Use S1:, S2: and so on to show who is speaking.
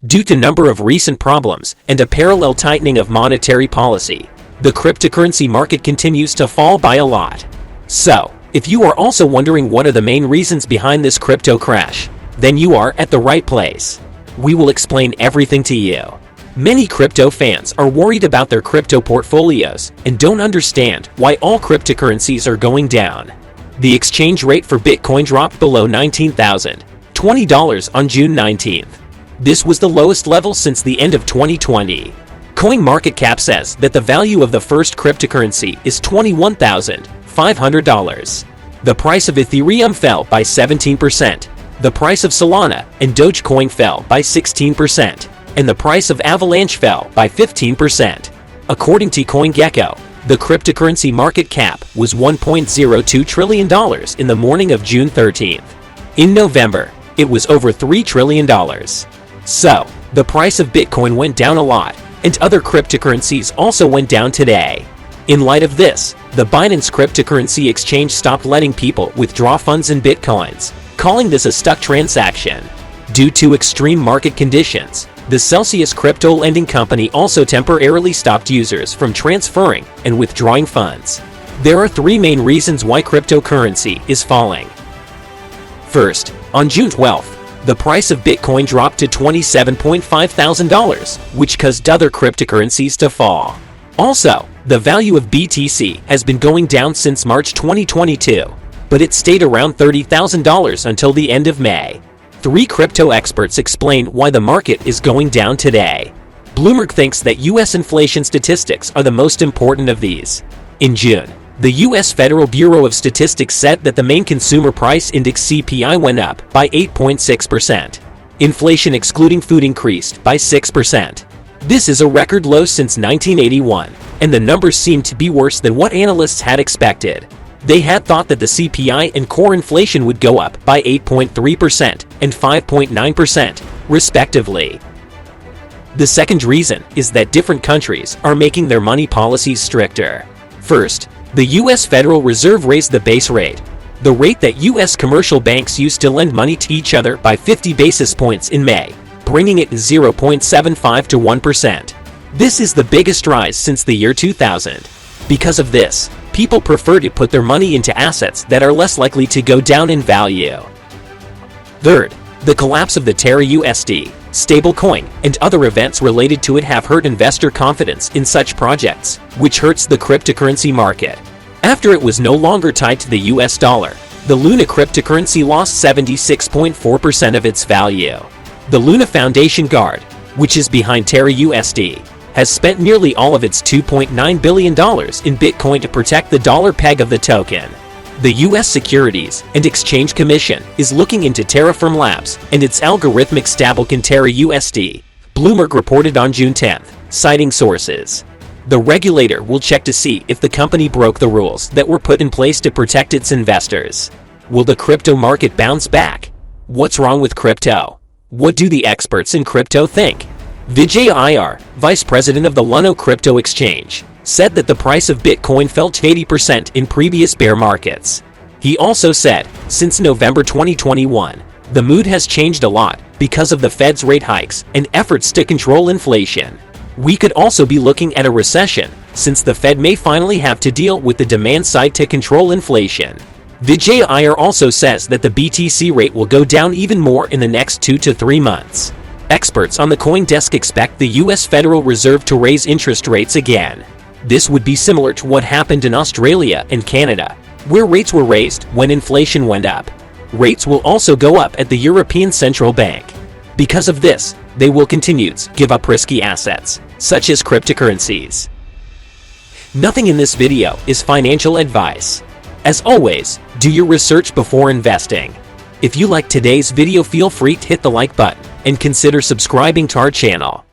S1: Due to number of recent problems and a parallel tightening of monetary policy, the cryptocurrency market continues to fall by a lot. So, if you are also wondering what are the main reasons behind this crypto crash, then you are at the right place. We will explain everything to you. Many crypto fans are worried about their crypto portfolios and don't understand why all cryptocurrencies are going down. The exchange rate for Bitcoin dropped below $19,020 on June 19th. This was the lowest level since the end of 2020. CoinMarketCap says that the value of the first cryptocurrency is $21,500. The price of Ethereum fell by 17%. The price of Solana and Dogecoin fell by 16%, and the price of Avalanche fell by 15%. According to CoinGecko, the cryptocurrency market cap was $1.02 trillion in the morning of June 13th. In November, it was over $3 trillion. So, the price of Bitcoin went down a lot, and other cryptocurrencies also went down today. In light of this, the Binance cryptocurrency exchange stopped letting people withdraw funds in Bitcoins, calling this a stuck transaction. Due to extreme market conditions, the Celsius crypto lending company also temporarily stopped users from transferring and withdrawing funds. There are three main reasons why cryptocurrency is falling. First, on June 12th, the price of Bitcoin dropped to $27.5 thousand, which caused other cryptocurrencies to fall. Also, the value of BTC has been going down since March 2022, but it stayed around $30,000 until the end of May. Three crypto experts explain why the market is going down today. Bloomberg thinks that U.S. inflation statistics are the most important of these. In June, the U.S. Federal Bureau of Statistics said that the main consumer price index CPI went up by 8.6%. Inflation excluding food increased by 6%. This is a record low since 1981, and the numbers seem to be worse than what analysts had expected. They had thought that the CPI and core inflation would go up by 8.3% and 5.9%, respectively. The second reason is that different countries are making their money policies stricter. First, the U.S. Federal Reserve raised the base rate, the rate that U.S. commercial banks used to lend money to each other, by 50 basis points in May, bringing it to 0.75 to 1%. This is the biggest rise since the year 2000. Because of this, people prefer to put their money into assets that are less likely to go down in value. Third, the collapse of the Terra USD, stablecoin, and other events related to it have hurt investor confidence in such projects, which hurts the cryptocurrency market. After it was no longer tied to the US dollar, the Luna cryptocurrency lost 76.4% of its value. The Luna Foundation Guard, which is behind Terra USD, has spent nearly all of its $2.9 billion in Bitcoin to protect the dollar peg of the token. The U.S. Securities and Exchange Commission is looking into Terraform Labs and its algorithmic stablecoin Terra USD, Bloomberg reported on June 10th, citing sources. The regulator will check to see if the company broke the rules that were put in place to protect its investors. Will the crypto market bounce back? What's wrong with crypto? What do the experts in crypto think? Vijay Iyer, vice president of the Luno Crypto Exchange, said that the price of Bitcoin fell to 80% in previous bear markets. He also said, since November 2021, the mood has changed a lot because of the Fed's rate hikes and efforts to control inflation. We could also be looking at a recession, since the Fed may finally have to deal with the demand side to control inflation. Vijay Iyer also says that the BTC rate will go down even more in the next 2 to 3 months. Experts on the CoinDesk expect the U.S. Federal Reserve to raise interest rates again. This would be similar to what happened in Australia and Canada, where rates were raised when inflation went up. Rates will also go up at the European Central Bank. Because of this, they will continue to give up risky assets, such as cryptocurrencies. Nothing in this video is financial advice. As always, do your research before investing. If you liked today's video, feel free to hit the like button and consider subscribing to our channel.